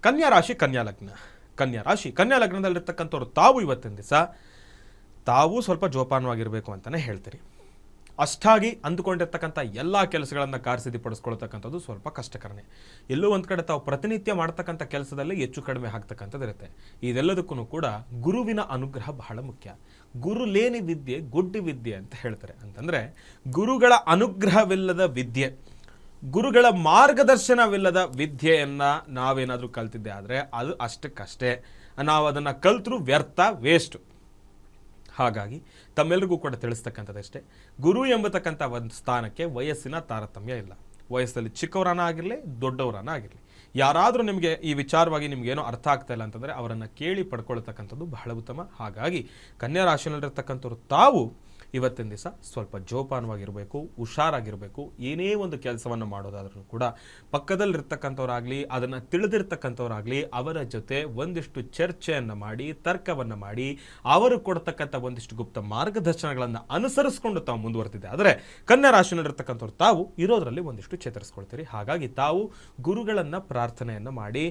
ಕನ್ಯಾ ರಾಶಿ ಕನ್ಯಾ ಲಗ್ನದಲ್ಲಿರ್ತಕ್ಕಂಥವ್ರು ತಾವು ಇವತ್ತಿನ ದಿವಸ ತಾವು ಸ್ವಲ್ಪ ಜೋಪಾನವಾಗಿರಬೇಕು ಅಂತಲೇ ಹೇಳ್ತೀರಿ. ಅಷ್ಟಾಗಿ ಅಂದುಕೊಂಡಿರ್ತಕ್ಕಂಥ ಎಲ್ಲ ಕೆಲಸಗಳನ್ನು ಕಾರ್ಯಸಿದ್ಧಿಪಡಿಸ್ಕೊಳ್ತಕ್ಕಂಥದ್ದು ಸ್ವಲ್ಪ ಕಷ್ಟಕರನೇ. ಎಲ್ಲೋ ಒಂದು ಕಡೆ ತಾವು ಪ್ರತಿನಿತ್ಯ ಮಾಡ್ತಕ್ಕಂಥ ಕೆಲಸದಲ್ಲಿ ಹೆಚ್ಚು ಕಡಿಮೆ ಆಗ್ತಕ್ಕಂಥದ್ದು ಇರುತ್ತೆ. ಇದೆಲ್ಲದಕ್ಕೂ ಕೂಡ ಗುರುವಿನ ಅನುಗ್ರಹ ಬಹಳ ಮುಖ್ಯ. ಗುರು ಲೇನಿ ವಿದ್ಯೆ ಗುಡ್ಡಿ ವಿದ್ಯೆ ಅಂತ ಹೇಳ್ತಾರೆ. ಅಂತಂದರೆ ಗುರುಗಳ ಅನುಗ್ರಹವಿಲ್ಲದ ವಿದ್ಯೆ, ಗುರುಗಳ ಮಾರ್ಗದರ್ಶನವಿಲ್ಲದ ವಿದ್ಯೆಯನ್ನು ನಾವೇನಾದರೂ ಕಲ್ತಿದ್ದೆ ಆದರೆ ಅದು ಅಷ್ಟಕ್ಕಷ್ಟೇ, ನಾವು ಅದನ್ನು ಕಲ್ತರೂ ವ್ಯರ್ಥ, ವೇಸ್ಟು. ಹಾಗಾಗಿ ತಮ್ಮೆಲ್ಲರಿಗೂ ಕೂಡ ತಿಳಿಸ್ತಕ್ಕಂಥದ್ದಷ್ಟೇ, ಗುರು ಎಂಬತಕ್ಕಂಥ ಒಂದು ಸ್ಥಾನಕ್ಕೆ ವಯಸ್ಸಿನ ತಾರತಮ್ಯ ಇಲ್ಲ. ವಯಸ್ಸಲ್ಲಿ ಚಿಕ್ಕವರನ್ನ ಆಗಿರಲಿ, ದೊಡ್ಡವರನ್ನ ಆಗಿರಲಿ, ಯಾರಾದರೂ ನಿಮಗೆ ಈ ವಿಚಾರವಾಗಿ ನಿಮಗೇನೋ ಅರ್ಥ ಆಗ್ತಾ ಇಲ್ಲ ಅಂತಂದರೆ ಅವರನ್ನು ಕೇಳಿ ಪಡ್ಕೊಳ್ತಕ್ಕಂಥದ್ದು ಬಹಳ ಉತ್ತಮ. ಹಾಗಾಗಿ ಕನ್ಯಾ ರಾಶಿಯಲ್ಲಿರ್ತಕ್ಕಂಥವ್ರು ತಾವು ಇವತ್ತಿನ ದಿವಸ ಸ್ವಲ್ಪ ಜೋಪಾನವಾಗಿರಬೇಕು, ಹುಷಾರಾಗಿರಬೇಕು. ಏನೇ ಒಂದು ಕೆಲಸವನ್ನು ಮಾಡೋದಾದ್ರೂ ಕೂಡ ಪಕ್ಕದಲ್ಲಿರ್ತಕ್ಕಂಥವ್ರಾಗಲಿ, ಅದನ್ನು ತಿಳಿದಿರ್ತಕ್ಕಂಥವ್ರಾಗಲಿ, ಅವರ ಜೊತೆ ಒಂದಿಷ್ಟು ಚರ್ಚೆಯನ್ನು ಮಾಡಿ, ತರ್ಕವನ್ನು ಮಾಡಿ, ಅವರು ಕೊಡ್ತಕ್ಕಂಥ ಒಂದಿಷ್ಟು ಗುಪ್ತ ಮಾರ್ಗದರ್ಶನಗಳನ್ನು ಅನುಸರಿಸ್ಕೊಂಡು ತಾವು ಮುಂದುವರೆದಿದೆ ಆದರೆ ಕನ್ಯಾ ರಾಶಿಯಲ್ಲಿರ್ತಕ್ಕಂಥವ್ರು ತಾವು ಇರೋದರಲ್ಲಿ ಒಂದಿಷ್ಟು ಚೇತರಿಸ್ಕೊಳ್ತೀರಿ. ಹಾಗಾಗಿ ತಾವು ಗುರುಗಳನ್ನು ಪ್ರಾರ್ಥನೆಯನ್ನು ಮಾಡಿ